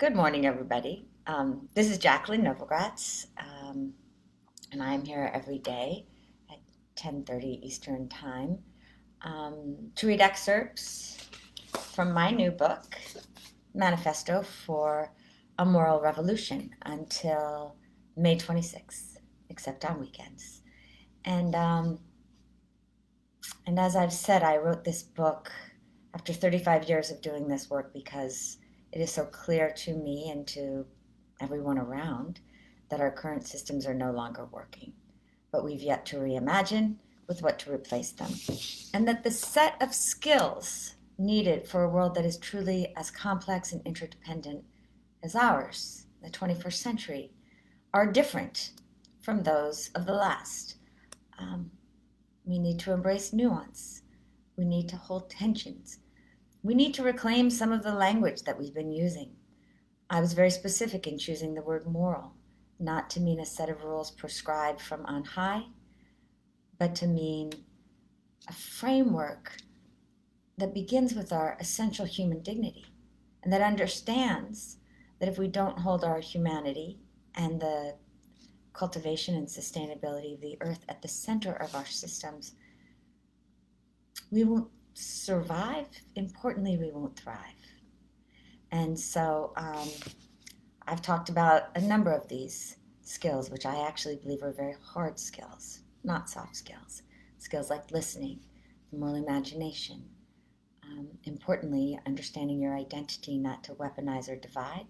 Good morning, everybody. This is Jacqueline Novogratz, and I'm here every day at 10:30 Eastern Time to read excerpts from my new book, Manifesto for a Moral Revolution, until May 26th, except on weekends. And as I've said, I wrote this book after 35 years of doing this work because it is so clear to me and to everyone around that our current systems are no longer working, but we've yet to reimagine with what to replace them. And that the set of skills needed for a world that is truly as complex and interdependent as ours, the 21st century, are different from those of the last. We need to embrace nuance. We need to hold tensions. We need to reclaim some of the language that we've been using. I was very specific in choosing the word moral, not to mean a set of rules prescribed from on high, but to mean a framework that begins with our essential human dignity and that understands that if we don't hold our humanity and the cultivation and sustainability of the earth at the center of our systems, we won't survive. Importantly, we won't thrive. And so I've talked about a number of these skills, which I actually believe are very hard skills, not soft skills. Skills like listening, moral imagination. Importantly, understanding your identity, not to weaponize or divide,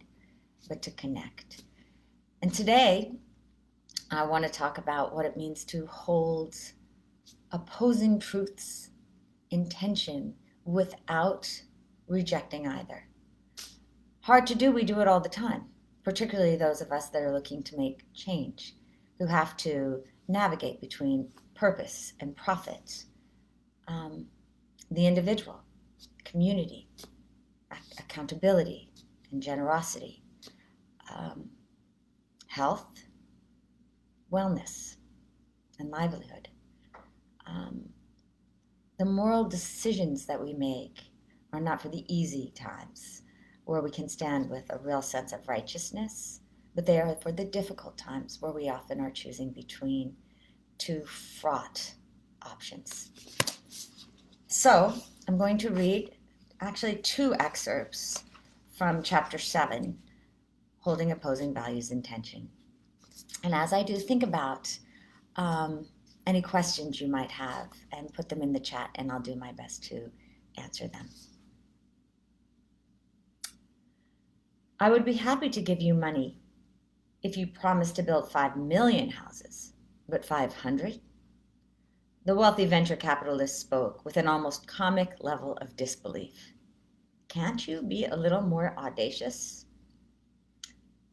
but to connect. And today, I want to talk about what it means to hold opposing truths in tension without rejecting either. Hard to do, we do it all the time, particularly those of us that are looking to make change, who have to navigate between purpose and profit, the individual, community, accountability and generosity, health, wellness, and livelihood. The moral decisions that we make are not for the easy times where we can stand with a real sense of righteousness, but they are for the difficult times where we often are choosing between two fraught options. So I'm going to read actually two excerpts from chapter 7, Holding Opposing Values in Tension. And as I do, think about any questions you might have and put them in the chat, and I'll do my best to answer them. I would be happy to give you money if you promise to build 5 million houses, but 500? The wealthy venture capitalist spoke with an almost comic level of disbelief. Can't you be a little more audacious?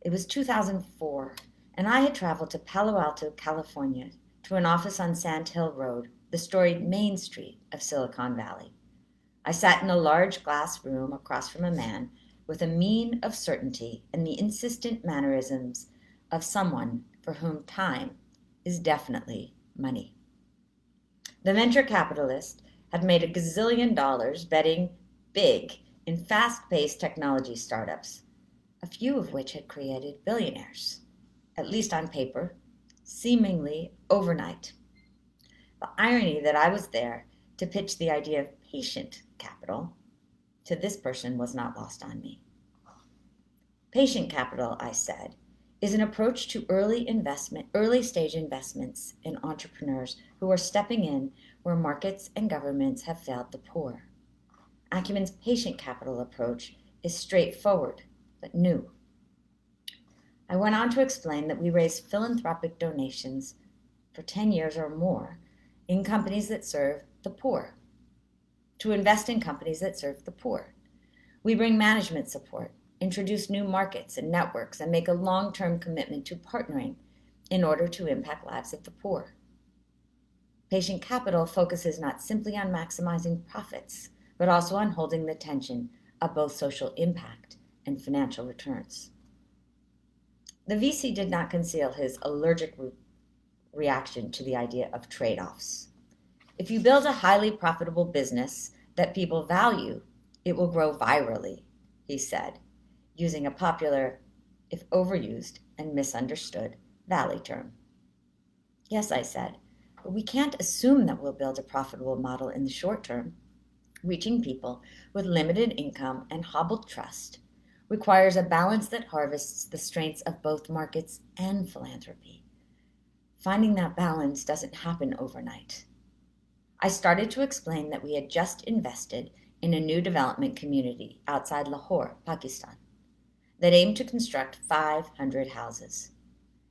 It was 2004, and I had traveled to Palo Alto, California, to an office on Sand Hill Road, the storied Main Street of Silicon Valley. I sat in a large glass room across from a man with a mien of certainty and the insistent mannerisms of someone for whom time is definitely money. The venture capitalist had made $1 gazillion betting big in fast-paced technology startups, a few of which had created billionaires, at least on paper, seemingly overnight. The irony that I was there to pitch the idea of patient capital to this person was not lost on me. Patient capital, I said, is an approach to early stage investments in entrepreneurs who are stepping in where markets and governments have failed the poor. Acumen's patient capital approach is straightforward but new. I went on to explain that we raise philanthropic donations for 10 years or more in companies that serve the poor, to invest in companies that serve the poor. We bring management support, introduce new markets and networks, and make a long-term commitment to partnering in order to impact lives of the poor. Patient capital focuses not simply on maximizing profits, but also on holding the tension of both social impact and financial returns. The VC did not conceal his allergic reaction to the idea of trade-offs. If you build a highly profitable business that people value, it will grow virally, he said. using a popular, if overused and misunderstood, valley term. Yes, I said, but we can't assume that we'll build a profitable model in the short term. Reaching people with limited income and hobbled trust requires a balance that harvests the strengths of both markets and philanthropy. Finding that balance doesn't happen overnight. I started to explain that we had just invested in a new development community outside Lahore, Pakistan, that aimed to construct 500 houses.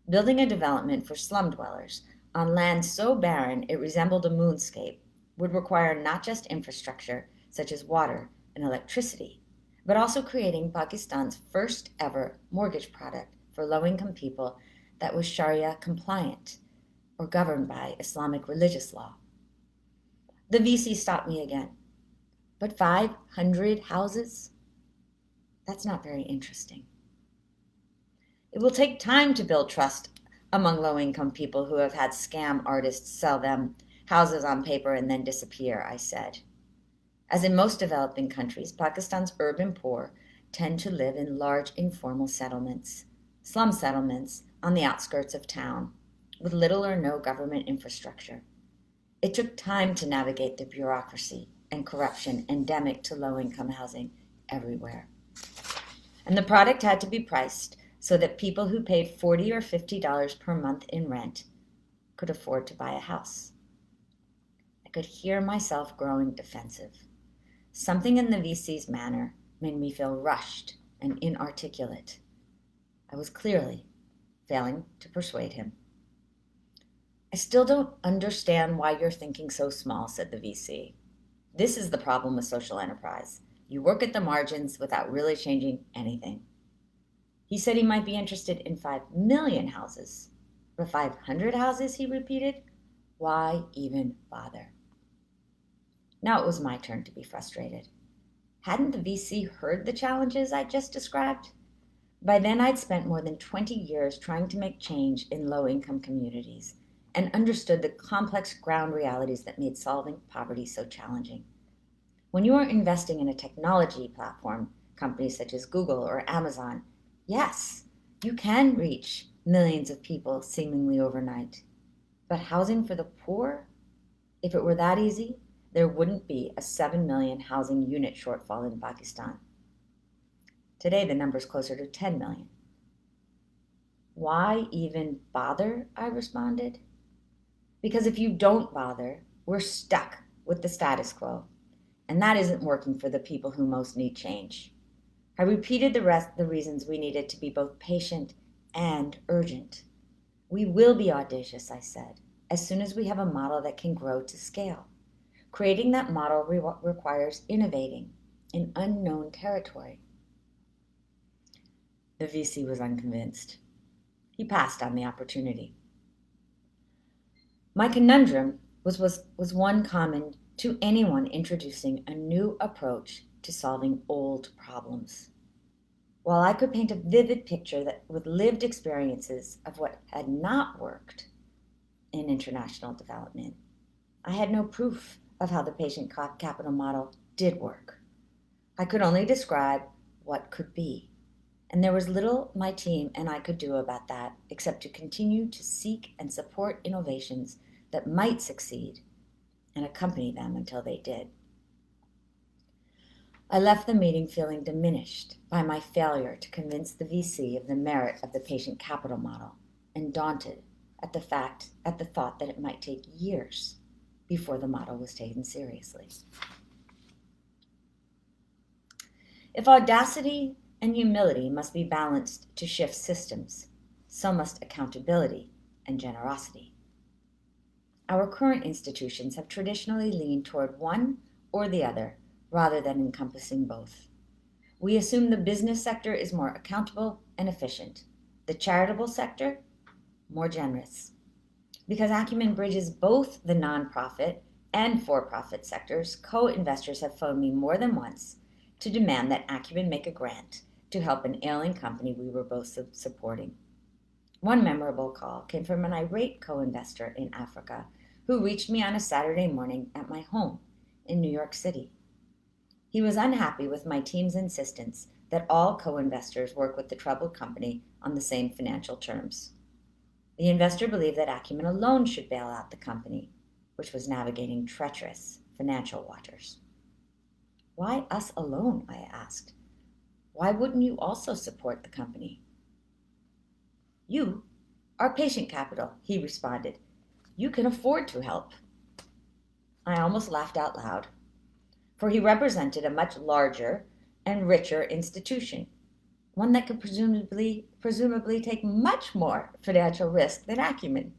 Building a development for slum dwellers on land so barren it resembled a moonscape would require not just infrastructure such as water and electricity, but also creating Pakistan's first ever mortgage product for low-income people that was Sharia compliant or governed by Islamic religious law. The VC stopped me again. But 500 houses? That's not very interesting. It will take time to build trust among low-income people who have had scam artists sell them houses on paper and then disappear, I said. As in most developing countries, Pakistan's urban poor tend to live in large informal settlements, slum settlements on the outskirts of town, with little or no government infrastructure. It took time to navigate the bureaucracy and corruption endemic to low-income housing everywhere. And the product had to be priced so that people who paid $40 or $50 per month in rent could afford to buy a house. I could hear myself growing defensive. Something in the VC's manner made me feel rushed and inarticulate. I was clearly failing to persuade him. I still don't understand why you're thinking so small, said the VC. This is the problem with social enterprise. You work at the margins without really changing anything. He said he might be interested in 5 million houses. But 500 houses, he repeated? Why even bother? Now it was my turn to be frustrated. Hadn't the VC heard the challenges I just described? By then I'd spent more than 20 years trying to make change in low-income communities and understood the complex ground realities that made solving poverty so challenging. When you are investing in a technology platform, companies such as Google or Amazon, yes, you can reach millions of people seemingly overnight. But housing for the poor? If it were that easy, there wouldn't be a 7 million housing unit shortfall in Pakistan. Today, the number's closer to 10 million. Why even bother? I responded. Because if you don't bother, we're stuck with the status quo, and that isn't working for the people who most need change. I repeated the reasons we needed to be both patient and urgent. We will be audacious, I said, as soon as we have a model that can grow to scale. Creating that model requires innovating in unknown territory. The VC was unconvinced. He passed on the opportunity. My conundrum was one common to anyone introducing a new approach to solving old problems. While I could paint a vivid picture with lived experiences of what had not worked in international development, I had no proof of how the patient capital model did work. I could only describe what could be, and there was little my team and I could do about that except to continue to seek and support innovations that might succeed and accompany them until they did. I left the meeting feeling diminished by my failure to convince the VC of the merit of the patient capital model and daunted at the thought that it might take years before the model was taken seriously. If audacity and humility must be balanced to shift systems, so must accountability and generosity. Our current institutions have traditionally leaned toward one or the other rather than encompassing both. We assume the business sector is more accountable and efficient, the charitable sector more generous. Because Acumen bridges both the nonprofit and for-profit sectors, co-investors have phoned me more than once to demand that Acumen make a grant to help an ailing company we were both supporting. One memorable call came from an irate co-investor in Africa who reached me on a Saturday morning at my home in New York City. He was unhappy with my team's insistence that all co-investors work with the troubled company on the same financial terms. The investor believed that Acumen alone should bail out the company, which was navigating treacherous financial waters. Why us alone? I asked. Why wouldn't you also support the company? You are patient capital, he responded. You can afford to help. I almost laughed out loud, for he represented a much larger and richer institution, one that could presumably take much more financial risk than Acumen.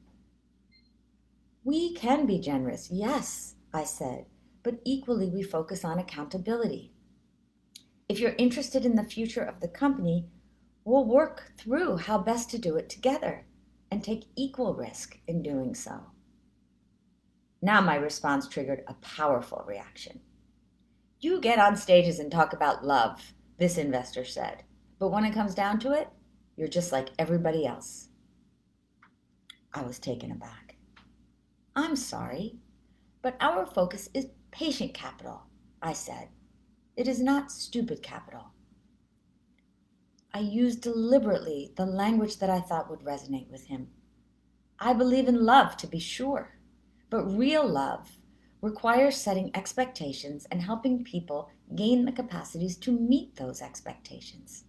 We can be generous, yes, I said, but equally we focus on accountability. If you're interested in the future of the company, we'll work through how best to do it together and take equal risk in doing so. Now my response triggered a powerful reaction. You get on stages and talk about love, this investor said, but when it comes down to it, you're just like everybody else. I was taken aback. I'm sorry, but our focus is patient capital, I said. It is not stupid capital. I used deliberately the language that I thought would resonate with him. I believe in love, to be sure, but real love requires setting expectations and helping people gain the capacities to meet those expectations.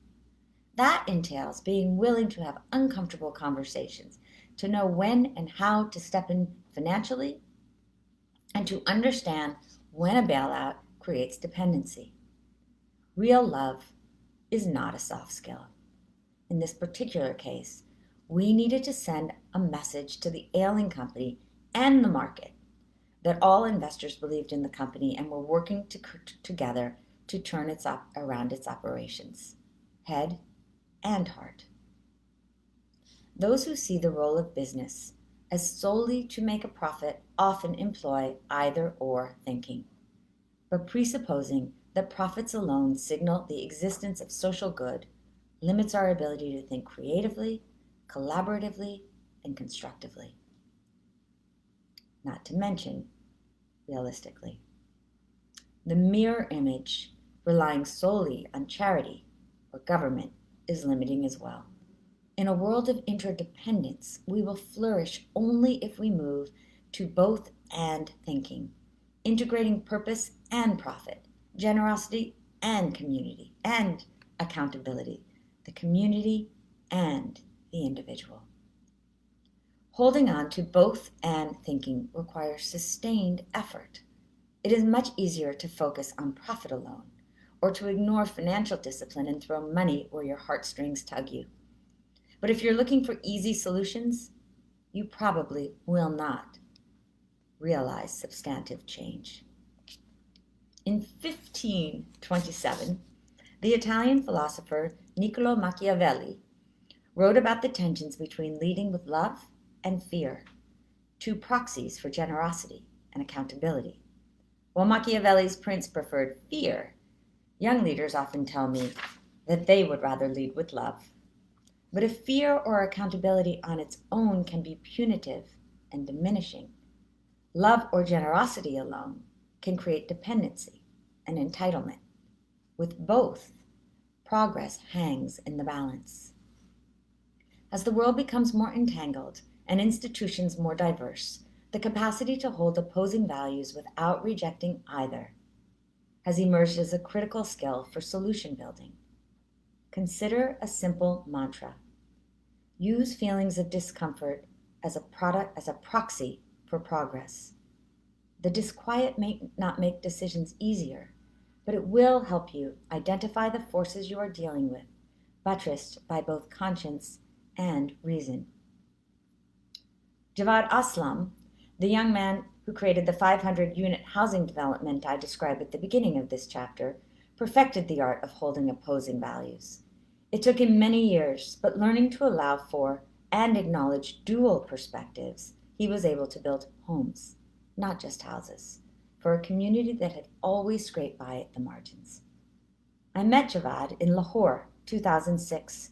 That entails being willing to have uncomfortable conversations, to know when and how to step in financially, and to understand when a bailout creates dependency. Real love is not a soft skill. In this particular case, we needed to send a message to the ailing company and the market that all investors believed in the company and were working together to turn around its operations, head and heart. Those who see the role of business as solely to make a profit often employ either or thinking, but presupposing that profits alone signal the existence of social good limits our ability to think creatively, collaboratively, and constructively. Not to mention, realistically. The mirror image, relying solely on charity or government, is limiting as well. In a world of interdependence, we will flourish only if we move to both and thinking, integrating purpose and profit, generosity and community, and accountability, the community and the individual. Holding on to both and thinking requires sustained effort. It is much easier to focus on profit alone, or to ignore financial discipline and throw money where your heartstrings tug you. But if you're looking for easy solutions, you probably will not realize substantive change. In 1527, the Italian philosopher Niccolo Machiavelli wrote about the tensions between leading with love and fear, two proxies for generosity and accountability. While Machiavelli's prince preferred fear, young leaders often tell me that they would rather lead with love. But if fear or accountability on its own can be punitive and diminishing, love or generosity alone can create dependency and entitlement. With both, progress hangs in the balance. As the world becomes more entangled and institutions more diverse, the capacity to hold opposing values without rejecting either has emerged as a critical skill for solution building. Consider a simple mantra. Use feelings of discomfort as a proxy for progress. The disquiet may not make decisions easier, but it will help you identify the forces you are dealing with, buttressed by both conscience and reason. Javad Aslam, the young man who created the 500-unit housing development I described at the beginning of this chapter, perfected the art of holding opposing values. It took him many years, but learning to allow for and acknowledge dual perspectives, he was able to build homes, not just houses, for a community that had always scraped by at the margins. I met Javad in Lahore, 2006,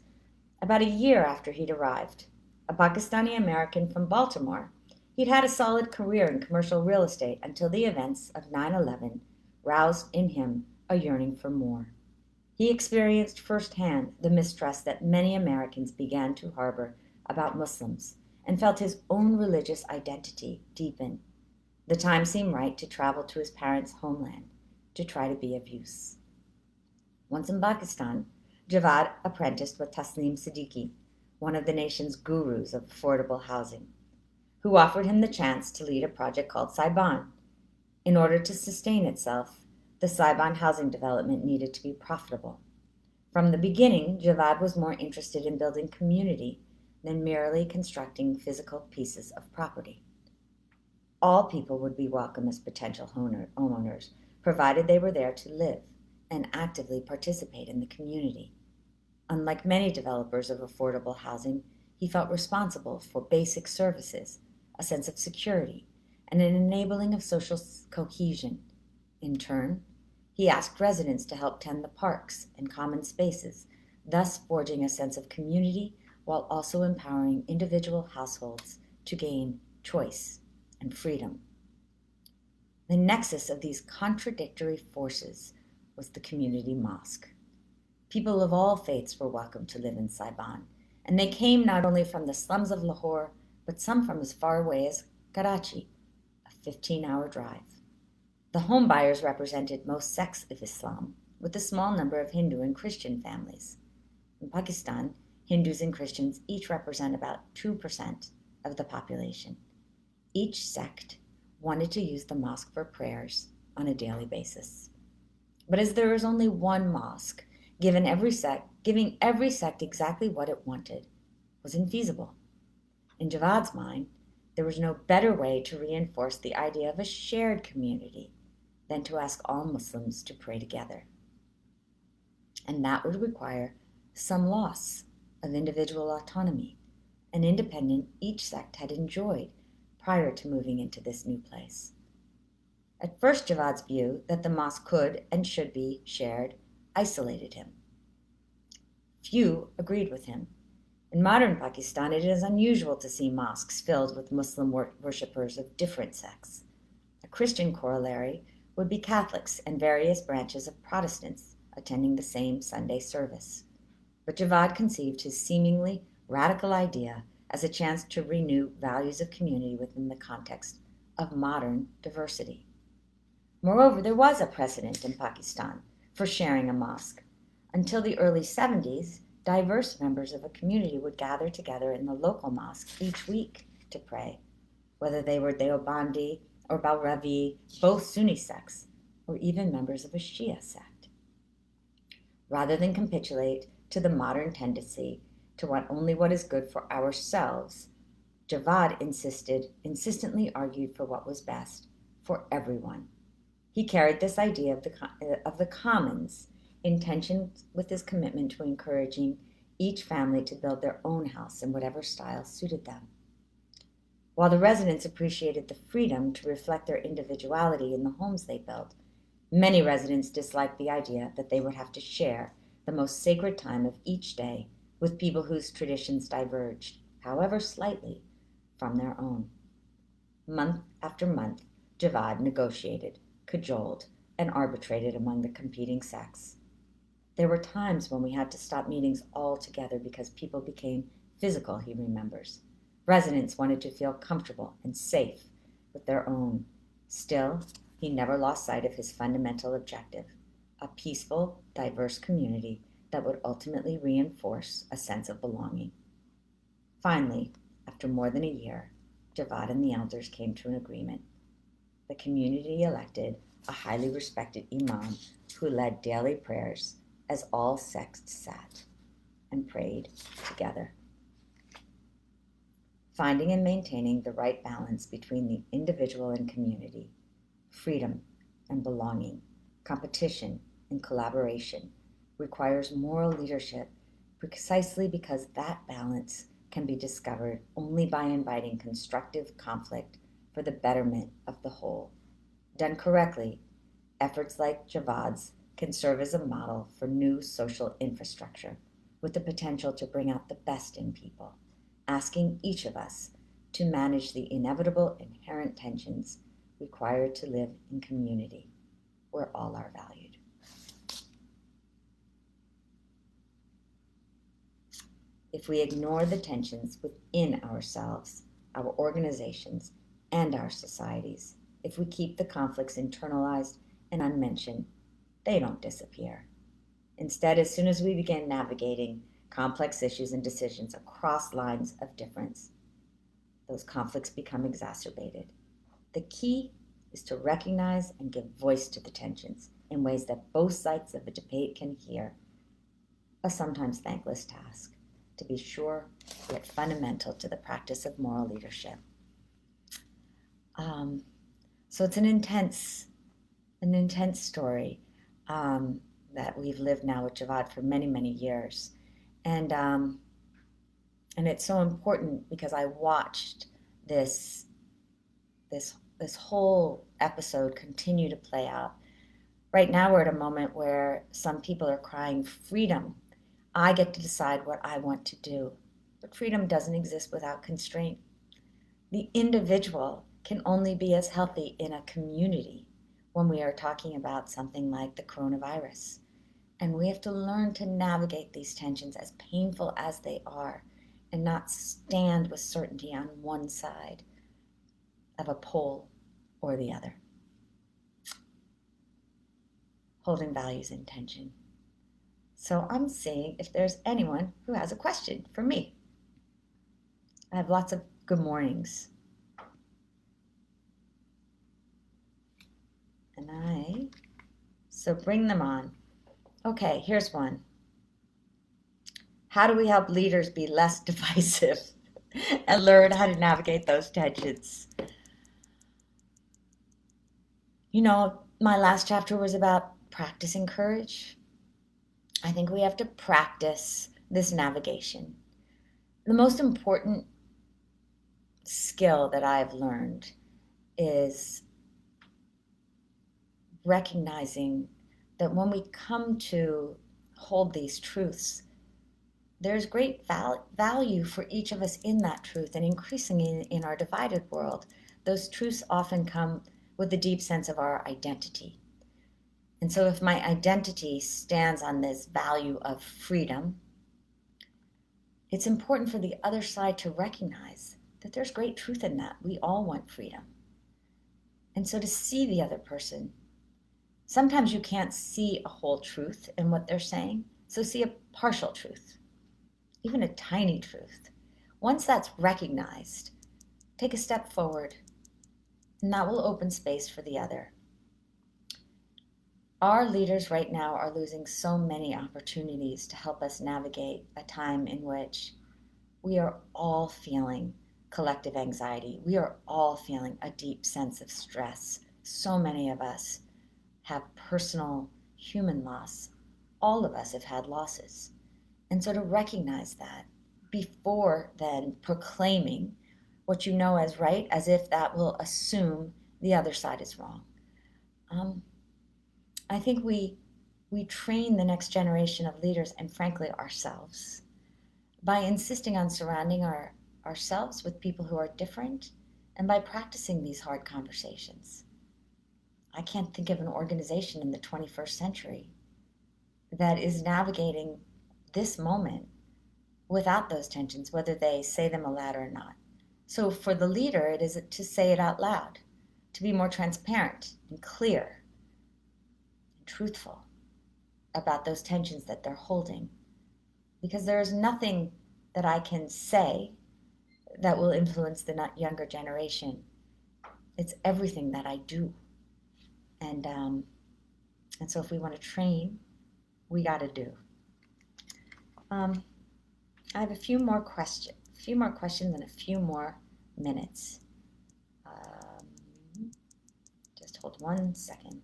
about a year after he'd arrived. A Pakistani-American from Baltimore, he'd had a solid career in commercial real estate until the events of 9/11 roused in him a yearning for more. He experienced firsthand the mistrust that many Americans began to harbor about Muslims and felt his own religious identity deepen. The time seemed right to travel to his parents' homeland to try to be of use. Once in Pakistan, Javad apprenticed with Taslim Siddiqui, one of the nation's gurus of affordable housing, who offered him the chance to lead a project called Saiban. In order to sustain itself, the Saiban housing development needed to be profitable. From the beginning, Javad was more interested in building community than merely constructing physical pieces of property. All people would be welcome as potential homeowners, provided they were there to live and actively participate in the community. Unlike many developers of affordable housing, he felt responsible for basic services, a sense of security, and an enabling of social cohesion. In turn, he asked residents to help tend the parks and common spaces, thus forging a sense of community while also empowering individual households to gain choice and freedom. The nexus of these contradictory forces was the community mosque. People of all faiths were welcome to live in Saiban, and they came not only from the slums of Lahore, but some from as far away as Karachi, a 15-hour drive. The home buyers represented most sects of Islam, with a small number of Hindu and Christian families. In Pakistan, Hindus and Christians each represent about 2% of the population. Each sect wanted to use the mosque for prayers on a daily basis. But as there is only one mosque, giving every sect exactly what it wanted was infeasible. In Javad's mind, there was no better way to reinforce the idea of a shared community than to ask all Muslims to pray together. And that would require some loss of individual autonomy, an independence each sect had enjoyed prior to moving into this new place. At first, Javad's view that the mosque could and should be shared isolated him. Few agreed with him. In modern Pakistan, it is unusual to see mosques filled with Muslim worshippers of different sects. A Christian corollary would be Catholics and various branches of Protestants attending the same Sunday service. But Javad conceived his seemingly radical idea as a chance to renew values of community within the context of modern diversity. Moreover, there was a precedent in Pakistan for sharing a mosque. Until the early 70s, diverse members of a community would gather together in the local mosque each week to pray, whether they were Deobandi or Balravi, both Sunni sects, or even members of a Shia sect. Rather than capitulate to the modern tendency to want only what is good for ourselves, Javad insistently argued for what was best for everyone. He carried this idea of the commons in tension with his commitment to encouraging each family to build their own house in whatever style suited them. While the residents appreciated the freedom to reflect their individuality in the homes they built, many residents disliked the idea that they would have to share the most sacred time of each day with people whose traditions diverged, however slightly, from their own. Month after month, Javad negotiated, cajoled, and arbitrated among the competing sects. There were times when we had to stop meetings altogether because people became physical, he remembers. Residents wanted to feel comfortable and safe with their own. Still, he never lost sight of his fundamental objective, a peaceful, diverse community that would ultimately reinforce a sense of belonging. Finally, after more than a year, Javad and the elders came to an agreement. The community elected a highly respected imam who led daily prayers as all sects sat and prayed together. Finding and maintaining the right balance between the individual and community, freedom and belonging, competition and collaboration requires moral leadership precisely because that balance can be discovered only by inviting constructive conflict for the betterment of the whole. Done correctly, efforts like Javad's can serve as a model for new social infrastructure with the potential to bring out the best in people, asking each of us to manage the inevitable inherent tensions required to live in community where all are valued. if we ignore the tensions within ourselves, our organizations, and our societies. If we keep the conflicts internalized and unmentioned, they don't disappear. Instead, as soon as we begin navigating complex issues and decisions across lines of difference, those conflicts become exacerbated. The key is to recognize and give voice to the tensions in ways that both sides of the debate can hear, a sometimes thankless task, to be sure, yet fundamental to the practice of moral leadership. So it's an intense story that we've lived now with Javad for many, many years. And it's so important because I watched this whole episode continue to play out. Right now we're at a moment where some people are crying freedom. I get to decide what I want to do. But freedom doesn't exist without constraint. The individual can only be as healthy in a community when we are talking about something like the coronavirus. And we have to learn to navigate these tensions, as painful as they are, and not stand with certainty on one side of a pole or the other. Holding values in tension. So I'm seeing if there's anyone who has a question for me. I have lots of good mornings. So bring them on. Okay, here's one. How do we help leaders be less divisive and learn how to navigate those tensions? You know, my last chapter was about practicing courage. I think we have to practice this navigation. The most important skill that I've learned is recognizing that when we come to hold these truths, there's great value for each of us in that truth, and increasingly in our divided world, those truths often come with a deep sense of our identity. And so if my identity stands on this value of freedom, it's important for the other side to recognize that there's great truth in that. We all want freedom. And so to see the other person, sometimes you can't see a whole truth in what they're saying, so see a partial truth, even a tiny truth. Once that's recognized, take a step forward, and that will open space for the other. Our leaders right now are losing so many opportunities to help us navigate a time in which we are all feeling collective anxiety. We are all feeling a deep sense of stress. So many of us have personal human loss. All of us have had losses. And so to recognize that before then proclaiming what you know as right, as if that will assume the other side is wrong. I think we train the next generation of leaders, and frankly ourselves, by insisting on surrounding ourselves with people who are different, and by practicing these hard conversations. I can't think of an organization in the 21st century that is navigating this moment without those tensions, whether they say them aloud or not. So for the leader, it is to say it out loud, to be more transparent and clear and truthful about those tensions that they're holding. Because there is nothing that I can say that will influence the younger generation. It's everything that I do. And so if we want to train, we got to do. I have a few more questions and a few more minutes. Just hold 1 second.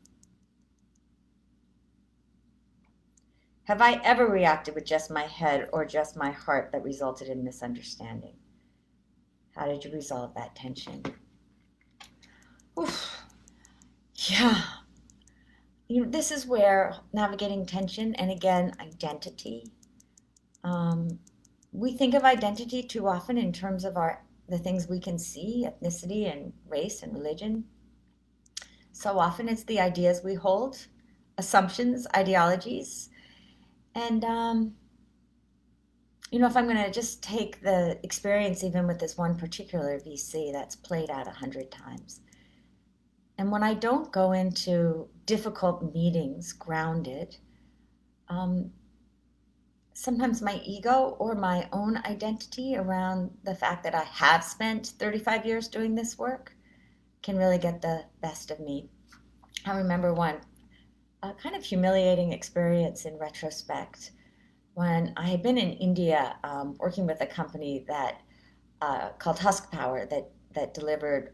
Have I ever reacted with just my head or just my heart that resulted in misunderstanding? How did you resolve that tension? Oof. Yeah. This is where navigating tension, and again, identity. We think of identity too often in terms of the things we can see, ethnicity and race and religion. So often it's the ideas we hold, assumptions, ideologies. And, if I'm going to just take the experience, even with this one particular VC that's played out 100 times, and when I don't go into difficult meetings grounded, um, sometimes my ego or my own identity around the fact that I have spent 35 years doing this work can really get the best of me. I remember one kind of humiliating experience in retrospect when I had been in India working with a company that called Husk Power that delivered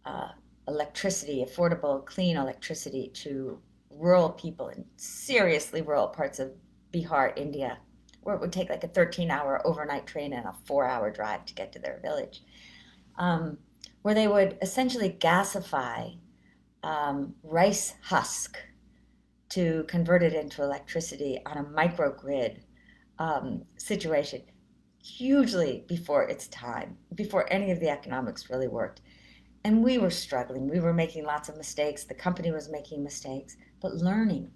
uh, electricity, affordable, clean electricity to rural people in seriously rural parts of Bihar, India, where it would take like a 13-hour overnight train and a 4-hour drive to get to their village, um, where they would essentially gasify rice husk to convert it into electricity on a microgrid situation, hugely before its time, before any of the economics really worked. And we were struggling. We were making lots of mistakes. The company was making mistakes, but learning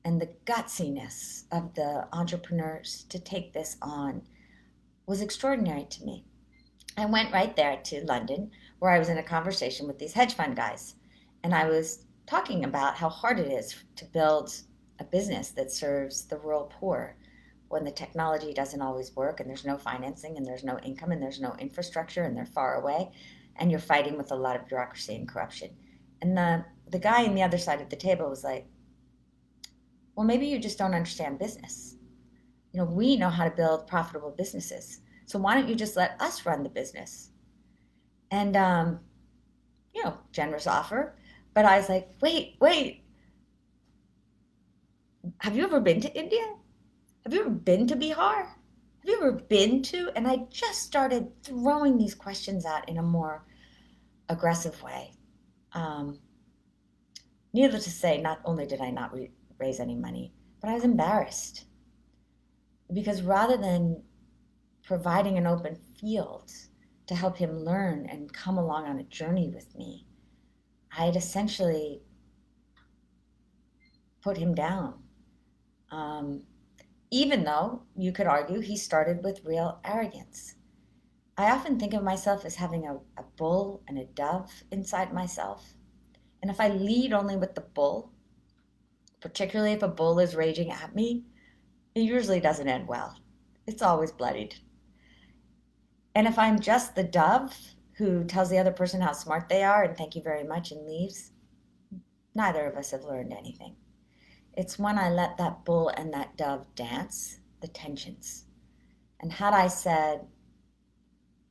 and the gutsiness of the entrepreneurs to take this on was extraordinary to me. I went right there to London, where I was in a conversation with these hedge fund guys. And I was talking about how hard it is to build a business that serves the rural poor when the technology doesn't always work and there's no financing and there's no income and there's no infrastructure and they're far away and you're fighting with a lot of bureaucracy and corruption. And the guy on the other side of the table was like, well, maybe you just don't understand business. We know how to build profitable businesses. So why don't you just let us run the business? And, generous offer. But I was like, wait, have you ever been to India? Have you ever been to Bihar? Have you ever been to? And I just started throwing these questions out in a more aggressive way. Needless to say, not only did I not raise any money, but I was embarrassed. Because rather than providing an open field to help him learn and come along on a journey with me, I had essentially put him down. Even though you could argue he started with real arrogance. I often think of myself as having a bull and a dove inside myself. And if I lead only with the bull, particularly if a bull is raging at me, it usually doesn't end well. It's always bloodied. And if I'm just the dove who tells the other person how smart they are and thank you very much and leaves, neither of us have learned anything. It's when I let that bull and that dove dance, the tensions. And had I said,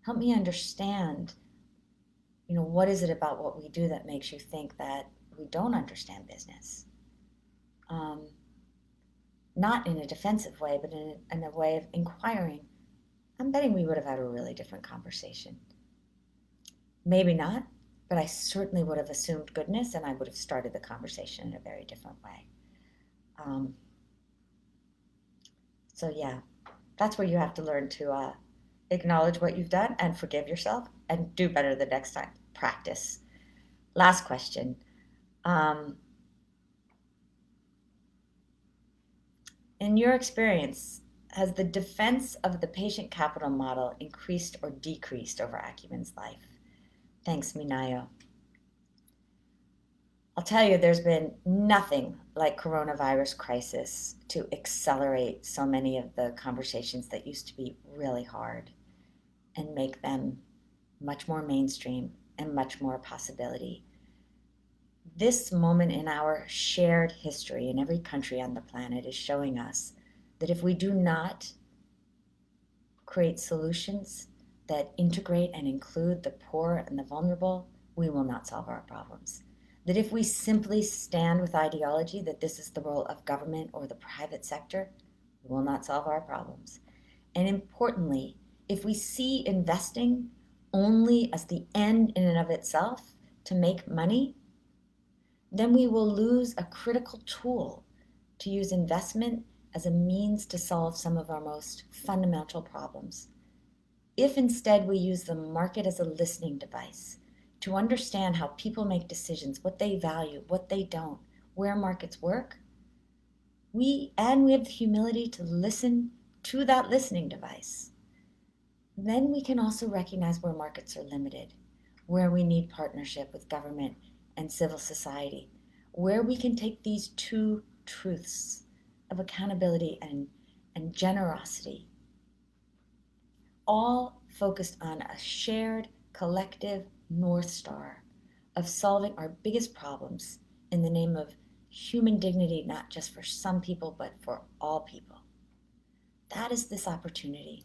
help me understand, what is it about what we do that makes you think that we don't understand business? Not in a defensive way, but in a way of inquiring. I'm betting we would have had a really different conversation. Maybe not, but I certainly would have assumed goodness and I would have started the conversation in a very different way. So yeah, that's where you have to learn to acknowledge what you've done and forgive yourself and do better the next time. Practice. Last question. In your experience, has the defense of the patient capital model increased or decreased over Acumen's life? Thanks, Minayo. I'll tell you, there's been nothing like coronavirus crisis to accelerate so many of the conversations that used to be really hard and make them much more mainstream and much more a possibility. This moment in our shared history in every country on the planet is showing us that if we do not create solutions that integrate and include the poor and the vulnerable, we will not solve our problems. That if we simply stand with ideology that this is the role of government or the private sector, we will not solve our problems. And importantly, if we see investing only as the end in and of itself to make money, then we will lose a critical tool to use investment as a means to solve some of our most fundamental problems. If instead we use the market as a listening device to understand how people make decisions, what they value, what they don't, where markets work, we have the humility to listen to that listening device, then we can also recognize where markets are limited, where we need partnership with government and civil society, where we can take these two truths of accountability and generosity, all focused on a shared collective North Star of solving our biggest problems in the name of human dignity, not just for some people, but for all people. That is this opportunity.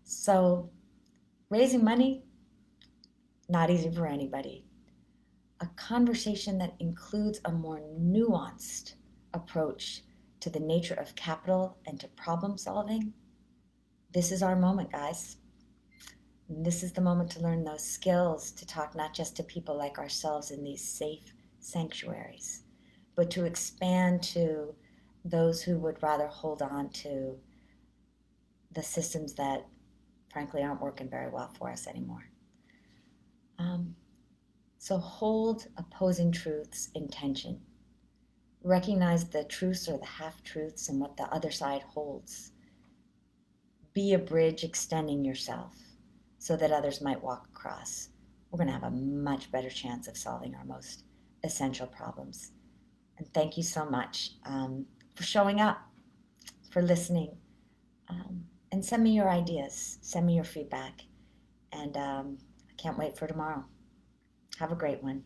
So raising money, not easy for anybody. A conversation that includes a more nuanced approach to the nature of capital and to problem solving. This is our moment, guys. And this is the moment to learn those skills, to talk not just to people like ourselves in these safe sanctuaries, but to expand to those who would rather hold on to the systems that frankly aren't working very well for us anymore. So hold opposing truths in tension. Recognize the truths or the half-truths and what the other side holds. Be a bridge extending yourself so that others might walk across. We're going to have a much better chance of solving our most essential problems. And thank you so much for showing up, for listening, and send me your ideas, send me your feedback, and I can't wait for tomorrow. Have a great one.